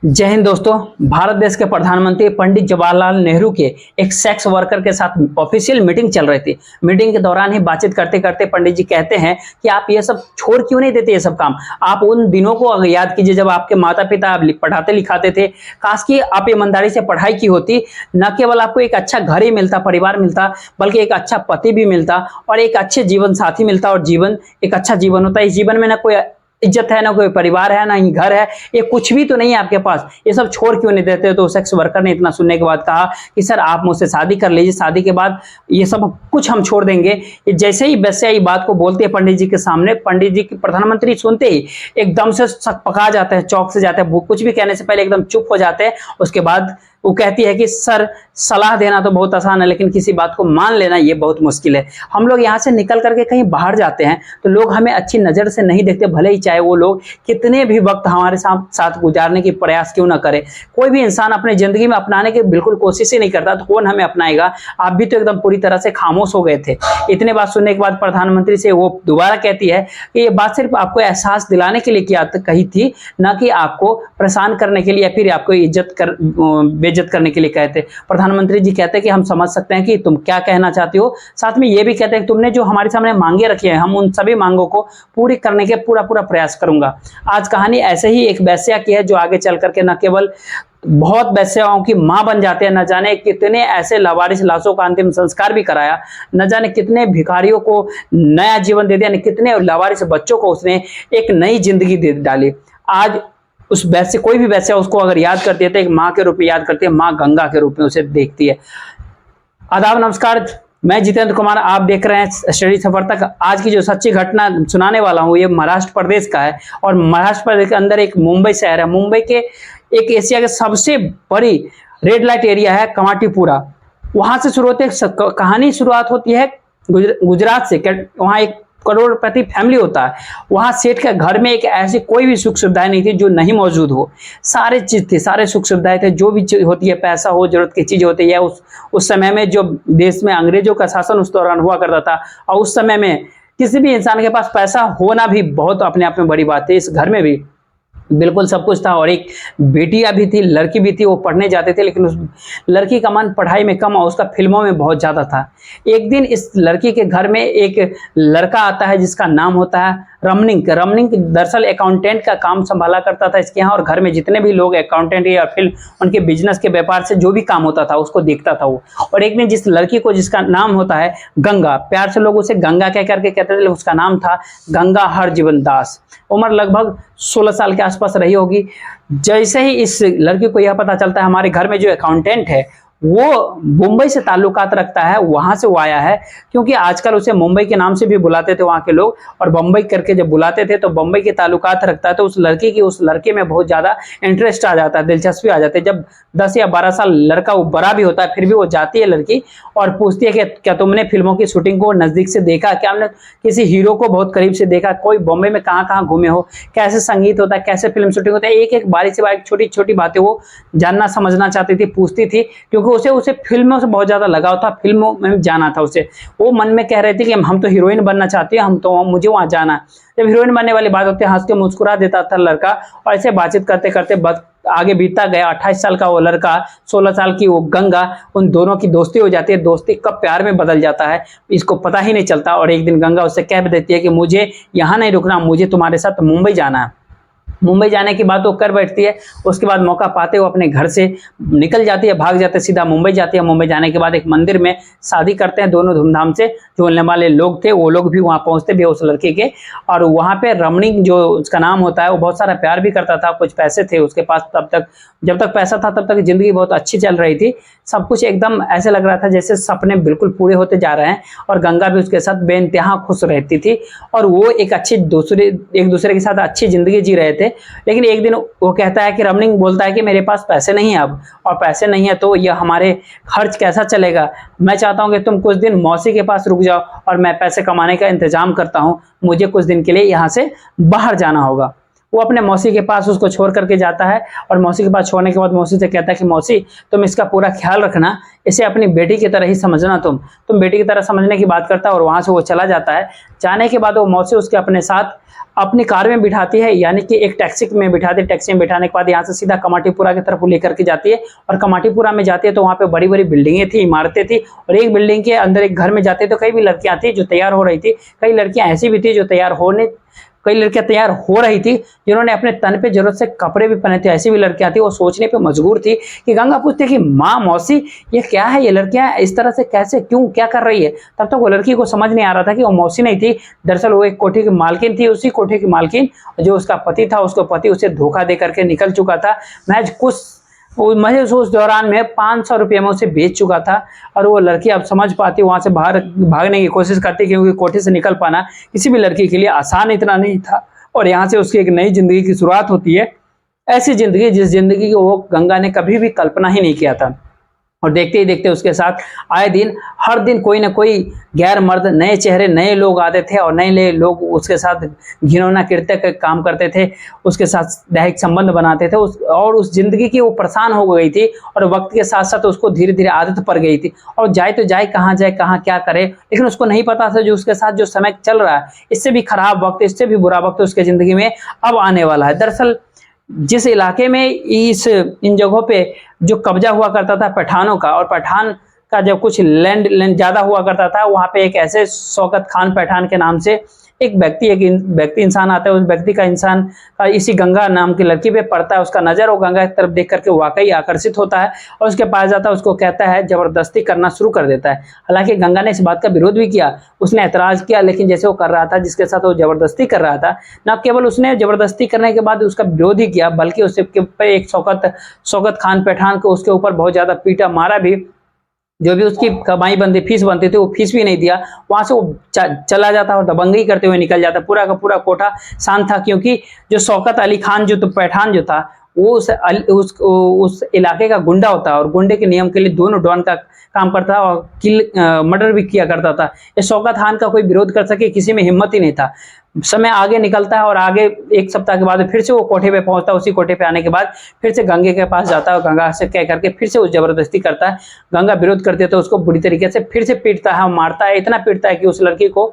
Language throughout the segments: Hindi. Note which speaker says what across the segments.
Speaker 1: जय हिंद दोस्तों। भारत देश के प्रधानमंत्री पंडित जवाहरलाल नेहरू के एक सेक्स वर्कर के साथ ऑफिशियल मीटिंग चल रही थी। मीटिंग के दौरान ही बातचीत करते करते पंडित जी कहते हैं कि आप ये सब छोड़ क्यों नहीं देते, ये सब काम आप उन दिनों को अगर याद कीजिए जब आपके माता पिता पढ़ाते लिखाते थे। काश कि आप ईमानदारी से पढ़ाई की होती, न केवल आपको एक अच्छा घर ही मिलता, परिवार मिलता, बल्कि एक अच्छा पति भी मिलता और एक अच्छे जीवन साथी मिलता और जीवन एक अच्छा जीवन होता। इस जीवन में ना कोई इज्जत है, ना कोई परिवार है, ना ही घर है, ये कुछ भी तो नहीं है आपके पास, ये सब छोड़ क्यों नहीं देते। तो सेक्स वर्कर ने इतना सुनने के बाद कहा कि सर आप मुझसे शादी कर लीजिए, शादी के बाद ये सब कुछ हम छोड़ देंगे। जैसे ही वैसे ही बात को बोलते हैं पंडित जी के सामने, पंडित जी की प्रधानमंत्री सुनते ही एकदम से पका जाते हैं, चौक से जाते हैं, कुछ भी कहने से पहले एकदम चुप हो जाते हैं। उसके बाद वो कहती है कि सर सलाह देना तो बहुत आसान है, लेकिन किसी बात को मान लेना ये बहुत मुश्किल है। हम लोग यहाँ से निकल करके कहीं बाहर जाते हैं तो लोग हमें अच्छी नज़र से नहीं देखते, भले ही चाहे वो लोग कितने भी वक्त हमारे साथ गुजारने की प्रयास क्यों ना करे। कोई भी इंसान अपनी जिंदगी में अपनाने की बिल्कुल कोशिश ही नहीं करता तो कौन हमें अपनाएगा। आप भी तो एकदम पूरी तरह से खामोश हो गए थे। इतने बात सुनने के बाद प्रधानमंत्री से वो दोबारा कहती है कि ये बात सिर्फ आपको एहसास दिलाने के लिए किया कही थी, ना कि आपको परेशान करने के लिए या फिर आपको बेइज्जत करने के लिए कहते। प्रधानमंत्री जी कहते हैं कि हम समझ सकते हैं कि तुम क्या कहना चाहती हो। साथ में ये भी कहते हैं कि तुमने जो हमारे सामने मांगे रखी है, हम उन सभी मांगों को पूरी करने के पूरा प्रयास करूंगा। आज कहानी ऐसे ही एक वैश्या की है जो आगे चल करके न केवल बहुत वैश्याओं की मां बन जाते हैं, न जाने कितने ऐसे लावारिस लाशों का अंतिम संस्कार भी कराया, न जाने कितने भिखारियों को नया जीवन दे दिया, कितने लावारिस बच्चों को उसने एक नई जिंदगी दे डाली। आज उस वैसे कोई भी वैसे उसको अगर याद करती है तो एक माँ के रूप में याद करती है, माँ गंगा के रूप में उसे देखती है। आदाब, नमस्कार, मैं जितेंद्र कुमार, आप देख रहे हैं स्टडी सफर तक। आज की जो सच्ची घटना सुनाने वाला हूँ ये महाराष्ट्र प्रदेश का है और महाराष्ट्र प्रदेश के अंदर एक मुंबई शहर है। मुंबई के एक एशिया के सबसे बड़ी रेड लाइट एरिया है कमाटीपुरा। वहां से शुरू होती है कहानी, शुरुआत होती है गुजरात से। वहां एक करोड़पति फैमिली होता है। वहां सेठ के घर में एक ऐसी कोई भी सुख सुविधाएं नहीं थी जो नहीं मौजूद हो। सारे चीज थे, सारे सुख सुविधाएं थे, जो भी चीज होती है, पैसा हो, जरूरत की चीज होती है। उस समय में जो देश में अंग्रेजों का शासन उस दौरान हुआ करता था और उस समय में किसी भी इंसान के पास पैसा होना भी बहुत अपने आप में बड़ी बात है। इस घर में भी बिल्कुल सब कुछ था और एक बेटियां भी थी, लड़की भी थी। वो पढ़ने जाते थे लेकिन उस लड़की का मन पढ़ाई में कम और उसका फिल्मों में बहुत ज़्यादा था। एक दिन इस लड़की के घर में एक लड़का आता है जिसका नाम होता है रमनिंग। रमनिंग दरअसल अकाउंटेंट का काम संभाला करता था इसके यहाँ, और घर में जितने भी लोग अकाउंटेंट या फिर उनके बिजनेस के व्यापार से जो भी काम होता था उसको देखता था वो। और एक दिन जिस लड़की को, जिसका नाम होता है गंगा, प्यार से लोग उसे गंगा कह करके कहते थे, उसका नाम था गंगा हरजीवन दास। उम्र लगभग 16 साल के आसपास रही होगी। जैसे ही इस लड़की को यह पता चलता है हमारे घर में जो अकाउंटेंट है वो मुंबई से ताल्लुकात रखता है, वहां से वो आया है, क्योंकि आजकल उसे मुंबई के नाम से भी बुलाते थे वहां के लोग, और बम्बई करके जब बुलाते थे तो बम्बई के ताल्लुकात रखता है। तो उस लड़की की, उस लड़के में बहुत ज्यादा इंटरेस्ट आ जाता है, दिलचस्पी आ जाती है। जब 10 या 12 साल लड़का वो बड़ा भी होता है फिर भी वो जाती है लड़की और पूछती है कि क्या तुमने फिल्मों की शूटिंग को नजदीक से देखा, क्या हमने किसी हीरो को बहुत करीब से देखा, कोई बॉम्बे में कहाँ कहाँ घूमे हो, कैसे संगीत होता है, कैसे फिल्म शूटिंग होता है। एक एक बारी से बारी छोटी छोटी बातें वो जानना समझना चाहती थी, पूछती थी, क्योंकि उसे फिल्मों से बहुत ज्यादा लगाव था, फिल्मों में जाना था उसे। वो मन में कह रही थी कि हम तो हीरोइन बनना चाहती है, मुझे वहां जाना है। जब हीरोइन बनने वाली बात होती है हंस के मुस्कुरा देता था लड़का, और ऐसे बातचीत करते करते आगे बीतता गया। 28 साल का वो लड़का, 16 साल की वो गंगा, उन दोनों की दोस्ती हो जाती है। दोस्ती कब प्यार में बदल जाता है इसको पता ही नहीं चलता। और एक दिन गंगा उससे कह देती है कि मुझे यहाँ नहीं रुकना, मुझे तुम्हारे साथ मुंबई जाना है। मुंबई जाने की बात वो कर बैठती है। उसके बाद मौका पाते वो अपने घर से निकल जाती है, भाग जाते, सीधा मुंबई जाती है। मुंबई जाने के बाद एक मंदिर में शादी करते हैं दोनों धूमधाम से। जो मिलने वाले लोग थे वो लोग भी वहाँ पहुँचते भी उस लड़के के, और वहाँ पे रमणीक जो उसका नाम होता है वो बहुत सारा प्यार भी करता था, कुछ पैसे थे उसके पास तब तक। जब तक पैसा था तब तक जिंदगी बहुत अच्छी चल रही थी, सब कुछ एकदम ऐसे लग रहा था जैसे सपने बिल्कुल पूरे होते जा रहे हैं। और गंगा भी उसके साथ बेइंतहा खुश रहती थी और वो एक दूसरे के साथ अच्छी जिंदगी जी रहे थे। लेकिन एक दिन वो कहता है कि रमनिंग बोलता है कि मेरे पास पैसे नहीं है अब, और पैसे नहीं है तो यह हमारे खर्च कैसा चलेगा। मैं चाहता हूं कि तुम कुछ दिन मौसी के पास रुक जाओ और मैं पैसे कमाने का इंतजाम करता हूं, मुझे कुछ दिन के लिए यहाँ से बाहर जाना होगा। वो अपने मौसी के पास उसको छोड़ करके जाता है और मौसी के पास छोड़ने के बाद मौसी से कहता है कि मौसी तुम इसका पूरा ख्याल रखना, इसे अपनी बेटी की तरह ही समझना, तुम बेटी की तरह समझने की बात करता है। और वहां से वो चला जाता है। जाने के बाद वो मौसी उसके अपने साथ अपनी कार में बिठाती है, यानी कि एक टैक्सी में बिठाती है। टैक्सी में बिठाने के बाद यहाँ से सीधा कमाटीपुरा की तरफ लेकर के जाती है और कमाटीपुरा में जाती है तो वहाँ पे बड़ी बड़ी बिल्डिंगें थी, इमारतें थी और एक बिल्डिंग के अंदर एक घर में जाते तो कई भी लड़कियां थी जो तैयार हो रही थी। कई लड़कियां ऐसी भी थी जो कई लड़कियां तैयार हो रही थी जिन्होंने अपने तन पे जरूरत से कपड़े भी पहने थे। ऐसी भी लड़कियां थी, वो सोचने पे मजबूर थी कि गंगा पूछती कि माँ मौसी ये क्या है, ये लड़कियां इस तरह से कैसे, क्यों, क्या कर रही है। तब तक वो लड़की को समझ नहीं आ रहा था कि वो मौसी नहीं थी, दरअसल वो एक कोठी की मालकिन थी। उसी कोठी की मालकिन जो उसका पति था, उसको पति उसे धोखा दे करके निकल चुका था। महज कुछ महज उस दौरान में 500 रुपये में उसे बेच चुका था। और वो लड़की अब समझ पाती, वहां से बाहर भागने की कोशिश करती, क्योंकि कोठी से निकल पाना किसी भी लड़की के लिए आसान इतना नहीं था। और यहाँ से उसकी एक नई जिंदगी की शुरुआत होती है, ऐसी जिंदगी जिस जिंदगी की वो गंगा ने कभी भी कल्पना ही नहीं किया था। और देखते ही देखते उसके साथ आए दिन हर दिन कोई ना कोई गैर मर्द, नए चेहरे, नए लोग आते थे और नए नए लोग उसके साथ घिनौना कृत्य का काम करते थे, उसके साथ दैहिक संबंध बनाते थे। और उस जिंदगी की वो परेशान हो गई थी और वक्त के साथ साथ उसको धीरे धीरे आदत पड़ गई थी। और जाए तो जाए कहाँ क्या करे, लेकिन उसको नहीं पता था जो उसके साथ जो समय चल रहा है, इससे भी खराब वक्त, इससे भी बुरा वक्त उसके जिंदगी में अब आने वाला है। दरअसल जिस इलाके में इन जगहों पे जो कब्जा हुआ करता था पठानों का, और पठान का जब कुछ लैंड ज्यादा हुआ करता था, वहां पे एक ऐसे शौकत खान पठान के नाम से एक व्यक्ति इंसान आता है। उस व्यक्ति का इंसान का इसी गंगा नाम की लड़की पे पड़ता है उसका नजर, और गंगा की तरफ देख करके वाकई आकर्षित होता है और उसके पास जाता है, उसको कहता है, जबरदस्ती करना शुरू कर देता है। हालांकि गंगा ने इस बात का विरोध भी किया, उसने ऐतराज किया, लेकिन जैसे वो कर रहा था, जिसके साथ वो जबरदस्ती कर रहा था, न केवल उसने जबरदस्ती करने के बाद उसका विरोध ही किया, बल्कि उसके ऊपर एक शौकत खान पठान को उसके ऊपर बहुत ज्यादा पीटा, मारा भी। जो भी उसकी कमाई बनती, फीस बनती थी, वो फीस भी नहीं दिया। वहां से वो चला जाता और दबंगई करते हुए निकल जाता। पूरा का पूरा कोठा शांत था, क्योंकि जो शौकत अली खान जो पठान जो था, वो उस इलाके का गुंडा होता है और गुंडे के नियम के लिए दोनों डॉन का काम करता है और मर्डर भी किया करता था। ये शौकत खान का कोई विरोध कर सके, किसी में हिम्मत ही नहीं था। समय आगे निकलता है और आगे एक सप्ताह के बाद फिर से वो कोठे पे पहुंचता है। उसी कोठे पे आने के बाद फिर से गंगे के पास जाता है और गंगा से कह करके फिर से वो जबरदस्ती करता है। गंगा विरोध करती है तो उसको बुरी तरीके से फिर से पीटता है और मारता है। इतना पीटता है कि उस लड़की को,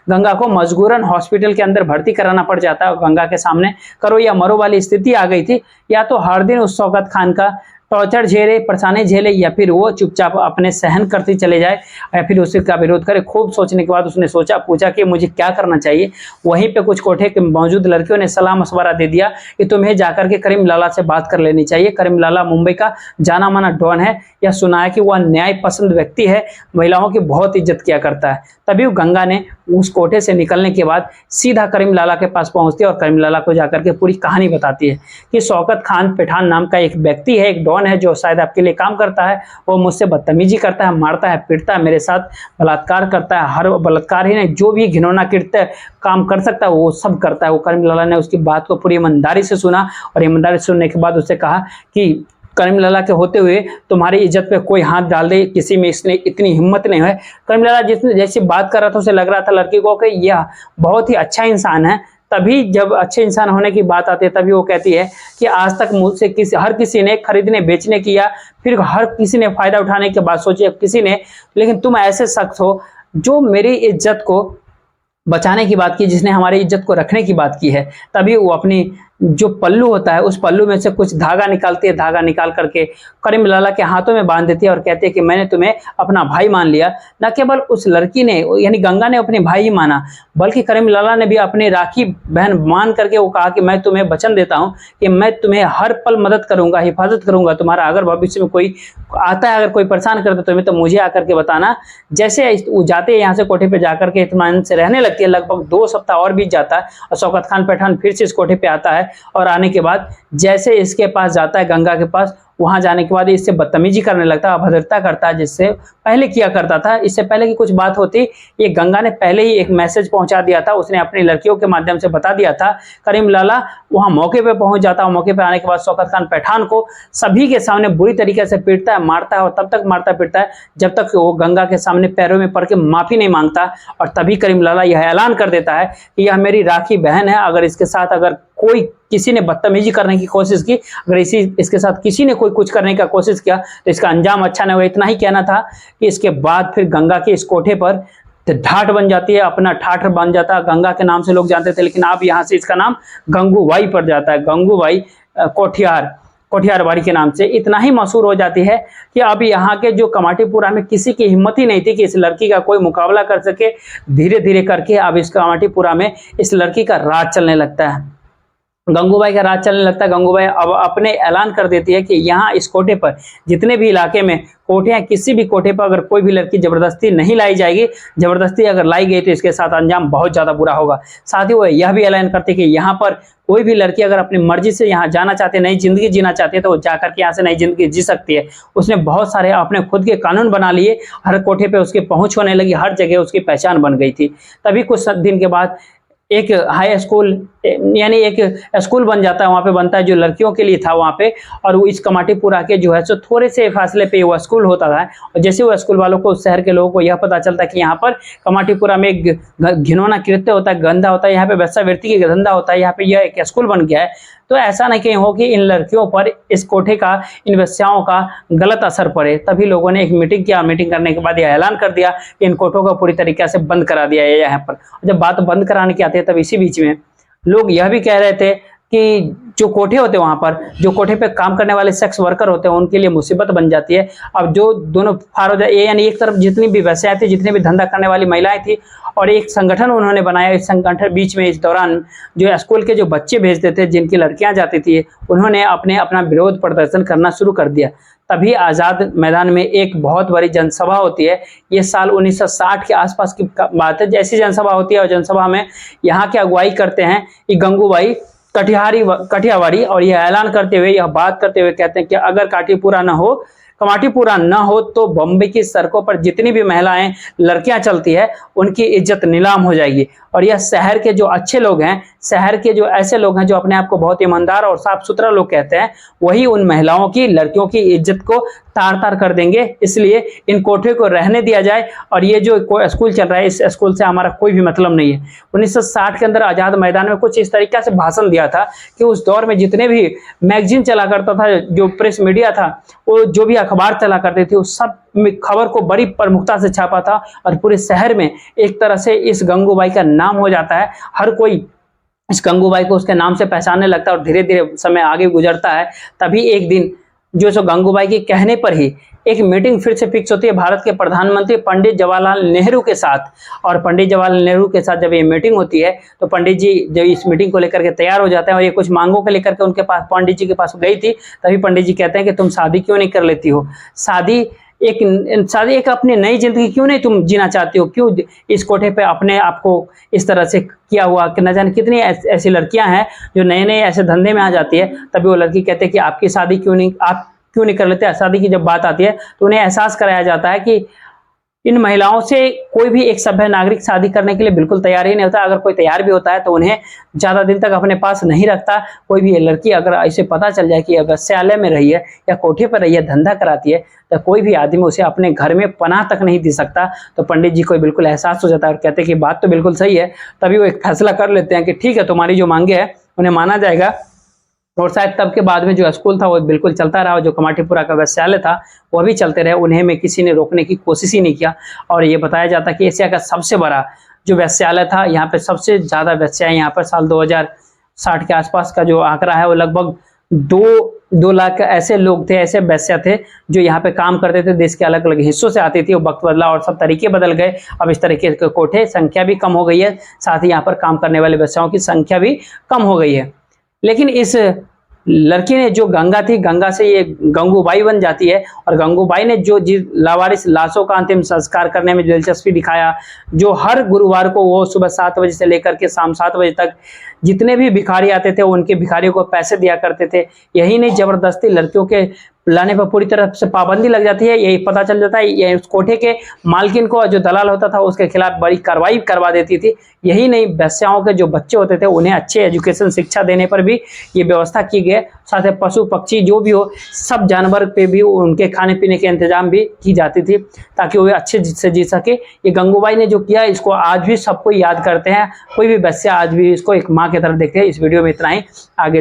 Speaker 1: गंगा को, मजबूरन हॉस्पिटल के अंदर भर्ती कराना पड़ जाता है। और गंगा के सामने करो या मरो वाली स्थिति आ गई थी। या तो हर दिन उस शौकत खान का टॉर्चर झेले, परेशानी झेले, या फिर वो चुपचाप अपने सहन करती चले जाए, या फिर उसी का विरोध करे। खूब सोचने के बाद उसने पूछा कि मुझे क्या करना चाहिए। वहीं पे कुछ कोठे के मौजूद लड़कियों ने सलाह मशवरा दे दिया कि तुम्हें जाकर के करीम लाला से बात कर लेनी चाहिए। करीम लाला मुंबई का जाना माना डॉन है। यह सुना है कि वह न्याय पसंद व्यक्ति है, महिलाओं की बहुत इज्जत किया करता है। तभी गंगा ने उस कोठे से निकलने के बाद सीधा करीम लाला के पास पहुंचती है और करीम लाला को जाकर के पूरी कहानी बताती है कि शौकत खान पठान नाम का एक व्यक्ति है, एक डॉन है, जो शायद आपके लिए काम करता है। वो मुझसे बदतमीजी करता है, मारता है, पीटता है, मेरे साथ बलात्कार करता है। हर बलात्कार ही नहीं, जो भी घिनौना कृत्य काम कर सकता है वो सब करता है। वो करीम लाला ने उसकी बात को पूरी ईमानदारी से सुना और ईमानदारी से सुनने के बाद उससे कहा कि करीम लाला के होते हुए तुम्हारी इज्जत पे कोई हाथ डाल दे, किसी में इसने इतनी हिम्मत नहीं है। करीम लाला जिसने जैसी बात कर रहा था, उसे लग रहा था लड़की को कि यह बहुत ही अच्छा इंसान है। तभी जब अच्छे इंसान होने की बात आती है, तभी वो कहती है कि आज तक मुझसे हर किसी ने खरीदने बेचने की या फिर हर किसी ने फायदा उठाने की बात सोची, किसी ने, लेकिन तुम ऐसे शख्स हो जो मेरी इज्जत को बचाने की बात की, जिसने हमारी इज्जत को रखने की बात की है। तभी वो अपनी जो पल्लू होता है, उस पल्लू में से कुछ धागा निकालती है। धागा निकाल करके करीम लाला के हाथों में बांध देती है और कहती है कि मैंने तुम्हें अपना भाई मान लिया। न केवल उस लड़की ने, यानी गंगा ने अपने भाई ही माना, बल्कि करीम लाला ने भी अपनी राखी बहन मान करके वो कहा कि मैं तुम्हें वचन देता हूँ कि मैं तुम्हें हर पल मदद करूंगा, हिफाजत करूंगा। तुम्हारा अगर भविष्य में कोई आता है, अगर कोई परेशान करता तुम्हें, तो मुझे आकर के बताना। जैसे वो जाते हैं यहाँ से कोठे पे जाकर के इत्मीनान से रहने लगती है। लगभग 2 सप्ताह और बीत जाता है और शौकत खान पठान फिर से इस कोठे पे आता है। और आने के बाद जैसे इसके पास जाता है, गंगा के पास, वहां जाने के बाद इससे बदतमीजी करने लगता है, अभद्रता करता है, जिससे पहले किया करता था। इससे पहले की कुछ बात होती, ये गंगा ने पहले ही एक मैसेज पहुंचा दिया था, उसने अपनी लड़कियों के माध्यम से बता दिया था। करीम लाला वहां मौके पे पहुंच जाता, मौके पे आने के बाद शौकत खान पठान को सभी के सामने बुरी तरीके से पीटता है, मारता है, और तब तक मारता पीटता है जब तक वो गंगा के सामने पैरों में पड़ के माफी नहीं मांगता। और तभी करीम लाला यह ऐलान कर देता है कि यह मेरी राखी बहन है, अगर इसके साथ अगर कोई किसी ने बदतमीजी करने की कोशिश की, अगर इसके साथ किसी ने कोई कुछ करने का कोशिश किया तो इसका अंजाम अच्छा नहीं होगा। इतना ही कहना था कि इसके बाद फिर गंगा के इस कोठे पर ठाठ बन जाती है, अपना ठाठ बन जाता है। गंगा के नाम से लोग जानते थे, लेकिन अब यहाँ से इसका नाम गंगूबाई पड़ जाता है, गंगूबाई कोठियारबाड़ी के नाम से इतना ही मशहूर हो जाती है कि अब यहाँ के जो कमाटीपुरा में किसी की हिम्मत ही नहीं थी कि इस लड़की का कोई मुकाबला कर सके। धीरे धीरे करके अब इस कमाटीपुरा में इस लड़की का राज चलने लगता है, गंगूबाई का राज चलने लगता है। गंगूबाई अब अपने ऐलान कर देती है कि यहाँ इस कोठे पर जितने भी इलाके में कोठियाँ, किसी भी कोठे पर अगर कोई भी लड़की जबरदस्ती नहीं लाई जाएगी, जबरदस्ती अगर लाई गई तो इसके साथ अंजाम बहुत ज़्यादा बुरा होगा। साथ ही वो यह भी ऐलान करते कि यहाँ पर कोई भी लड़की अगर अपनी मर्जी से यहाँ जाना चाहती है, नई जिंदगी जीना चाहती है, तो वो जाकर के यहाँ से नई जिंदगी जी सकती है। उसने बहुत सारे अपने खुद के कानून बना लिए, हर कोठे पे उसकी पहुँच होने लगी, हर जगह उसकी पहचान बन गई थी। तभी कुछ दिन के बाद एक हाई स्कूल यानी एक स्कूल बन जाता है, वहाँ पे बनता है जो लड़कियों के लिए था वहाँ पे। और वो इस कमाटीपुरा के जो है सो थोड़े से फासले पे वो स्कूल होता था। और जैसे वो स्कूल वालों को, शहर के लोगों को यह पता चलता है कि यहाँ पर कमाटीपुरा में एक घिनौना कृत्य होता है, गंदा होता है, यहाँ पे वेश्यावृत्ति की धंधा होता है, यहाँ पे यह एक स्कूल बन गया है, तो ऐसा नहीं कहीं हो कि इन लड़कियों पर, इस कोठे का, इन वेश्याओं का गलत असर पड़े। तभी लोगों ने एक मीटिंग किया, मीटिंग करने के बाद यह ऐलान कर दिया कि इन कोठों को पूरी तरीके से बंद करा दिया है यहाँ पर। जब बात बंद कराने की आती है तब इसी बीच में लोग यह भी कह रहे थे कि जो कोठे होते हैं वहां पर, जो कोठे पे काम करने वाले सेक्स वर्कर होते हैं, उनके लिए मुसीबत बन जाती है। अब जो दोनों फार हो जाए, यानी एक तरफ जितनी भी वैश्याएं थी, जितनी भी धंधा करने वाली महिलाएं थी, और एक संगठन उन्होंने बनाया। इस संगठन बीच में इस दौरान जो स्कूल के जो बच्चे भेजते थे, जिनकी लड़कियां जाती थी, उन्होंने अपना विरोध प्रदर्शन करना शुरू कर दिया। तभी आज़ाद मैदान में एक बहुत बड़ी जनसभा होती है। ये साल 1960 के आसपास की बात है। जैसी जनसभा होती है और जनसभा में यहाँ के अगुवाई करते हैं ये गंगूबाई कठियावाड़ी, और यह ऐलान करते हुए, यह बात करते हुए कहते हैं कि अगर कमाटीपुरा न हो तो बम्बई की सड़कों पर जितनी भी महिलाएं, लड़कियां चलती है, उनकी इज्जत नीलाम हो जाएगी। और यह शहर के जो अच्छे लोग हैं, शहर के जो ऐसे लोग हैं जो अपने आप को बहुत ईमानदार और साफ सुथरा लोग कहते हैं, वही उन महिलाओं की, लड़कियों की इज्जत को तार तार कर देंगे। इसलिए इन कोठे को रहने दिया जाए, और ये जो स्कूल चल रहा है, इस स्कूल से हमारा कोई भी मतलब नहीं है। 1960 के अंदर आज़ाद मैदान में कुछ इस तरीके से भाषण दिया था कि उस दौर में जितने भी मैगजीन चला करता था, जो प्रेस मीडिया था, वो जो भी अखबार चला करते थे, उस सब खबर को बड़ी प्रमुखता से छापा था। और पूरे शहर में एक तरह से इस गंगूबाई का नाम हो जाता है, हर कोई इस गंगूबाई को उसके नाम से पहचानने लगता है। और धीरे धीरे समय आगे गुजरता है। तभी एक दिन जो सो गंगूबाई के कहने पर ही एक मीटिंग फिर से फिक्स होती है भारत के प्रधानमंत्री पंडित जवाहरलाल नेहरू के साथ। और पंडित जवाहरलाल नेहरू के साथ जब ये मीटिंग होती है तो पंडित जी जब इस मीटिंग को लेकर के तैयार हो जाते हैं, और ये कुछ मांगों को लेकर के उनके पास, पंडित जी के पास गई थी। तभी पंडित जी कहते हैं कि तुम शादी क्यों नहीं कर लेती हो, शादी एक अपनी नई जिंदगी क्यों नहीं तुम जीना चाहती हो, क्यों इस कोठे पे अपने आप को इस तरह से किया हुआ कि न जाने कितनी ऐसी लड़कियां हैं जो नए नए ऐसे धंधे में आ जाती है। तभी वो लड़की कहते हैं कि आपकी शादी आप क्यों नहीं कर लेते। शादी की जब बात आती है तो उन्हें एहसास कराया जाता है कि इन महिलाओं से कोई भी एक सभ्य नागरिक शादी करने के लिए बिल्कुल तैयार ही नहीं होता। अगर कोई तैयार भी होता है तो उन्हें ज़्यादा दिन तक अपने पास नहीं रखता। कोई भी लड़की अगर ऐसे पता चल जाए कि वेश्यालय में रही है या कोठे पर रही है, धंधा कराती है, तो कोई भी आदमी उसे अपने घर में पनाह तक नहीं दे सकता। तो पंडित जी को बिल्कुल एहसास हो जाता है और कहते हैं कि बात तो बिल्कुल सही है। तभी वो एक फैसला कर लेते हैं कि ठीक है, तुम्हारी जो मांगे हैं उन्हें माना जाएगा। और शायद तब के बाद में जो स्कूल था वो बिल्कुल चलता रहा, जो कमाटीपुरा का वेश्यालय था वो भी चलते रहे, उन्हें में किसी ने रोकने की कोशिश ही नहीं किया। और ये बताया जाता है कि एशिया का सबसे बड़ा जो वेश्यालय था, यहाँ पे सबसे ज़्यादा वेश्याएं यहाँ पर साल 2060 के आसपास का जो आंकड़ा है वो लगभग 2 लाख ऐसे लोग थे, ऐसे वेश्या थे जो यहाँ पे काम करते थे। देश के अलग अलग हिस्सों से आती थी। वो वक्त बदला और सब तरीके बदल गए। अब इस तरीके के कोठे संख्या भी कम हो गई है, साथ ही यहाँ पर काम करने वाले वेश्याओं की संख्या भी कम हो गई है। लेकिन इस लड़की ने, जो गंगा थी, गंगा से ये गंगूबाई बन जाती है। और गंगूबाई ने जो लावारिस लाशों का अंतिम संस्कार करने में दिलचस्पी दिखाया, जो हर गुरुवार को वो सुबह 7 बजे से लेकर के शाम 7 बजे तक जितने भी भिखारी आते थे उनके भिखारियों को पैसे दिया करते थे। यही नहीं, जबरदस्ती लड़कियों के लाने पर पूरी तरह से पाबंदी लग जाती है। यही पता चल जाता है, ये उस कोठे के मालकिन को, जो दलाल होता था, उसके खिलाफ बड़ी कार्रवाई करवा देती थी। यही नहीं, वेश्याओं के जो बच्चे होते थे उन्हें अच्छे एजुकेशन शिक्षा देने पर भी ये व्यवस्था की गई। साथ ही पशु पक्षी जो भी हो, सब जानवर पे भी उनके खाने पीने के इंतजाम भी की जाती थी ताकि वो अच्छे से जी सके। ये गंगूबाई ने जो किया, इसको आज भी सबको याद करते हैं। कोई भी बच्चा आज भी इसको एक माँ की तरह देखते हैं। इस वीडियो में इतना ही, आगे